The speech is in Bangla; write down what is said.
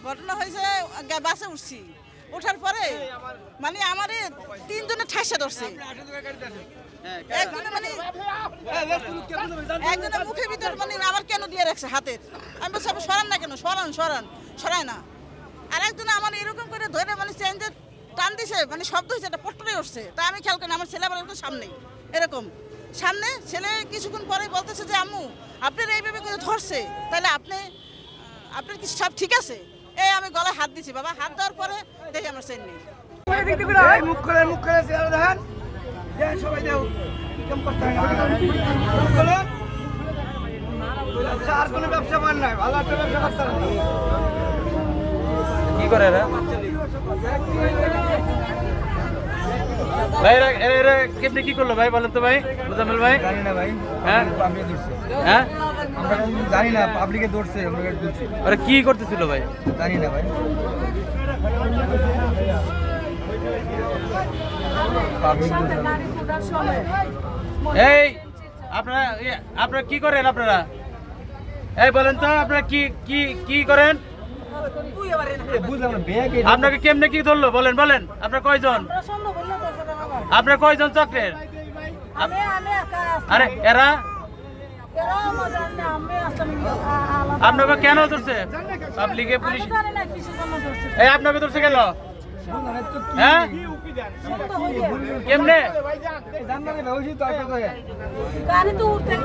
ঘটনা হয়েছে বাসে উঠছি, ওঠার পরে মানে আমারে 3 জনে ঠাসা ধরছে। একজনের মুখের ভিতর মানে আমার কেন দিয়ে রাখছে হাতের। আমি বলছি আপনি সরান না কেন, সরান সরান, সরায় না। আর একজনে আমার এরকম করে ধরে মানে চেঞ্জে টান দিছে, মানে শব্দ হয়েছে, একটা পট্টরে উঠছে। তা আমি খেয়াল করি আমার ছেলে আবার এরকম সামনে এরকম সামনে ছেলে কিছুক্ষণ পরে বলতেছে যে আম্মু আপনার এইভাবে করে ধরছে, তাহলে আপনার কি সব ঠিক আছে? এই আমি গলায় হাত দিছি, বাবা হাত দেওয়ার পরে দেখি আমার চেন নেই। মুখ করে দেখেন সবাই দেও কম করতে হয় আর কোনো ব্যবসা মান নাই, ভালো একটা ব্যবসা করতে হবে। কি করে এরা ভাই? এরা কেমনি কি করলো ভাই বলেন তো ভাই, মুজাম্মেল ভাই? জানি না ভাই, হ্যাঁ পাবলিকে ধরছে। হ্যাঁ আমরা জানি না, পাবলিকে ধরছে, আমরা ধরছি ওরা কি করতেছিল ভাই? জানি না ভাই। এই আপনারা কি করেন আপনারা? এই বলেন তো আপনারা কি কি কি করেন? বুঝলাম না ব্যাগ আপনাকে কেমনে কি ধরলো বলেন বলেন? আপনার কয়জন? আপনার কয়জন চক্রের? আরে এরা আপনাকে কেন ধরছে? পাবলিকে পুলিশ এই আপনাকে ধরছে কেন? হ্যাঁ কেমনে? জানলাম না, ওই তো গাড়ি তো উঠতে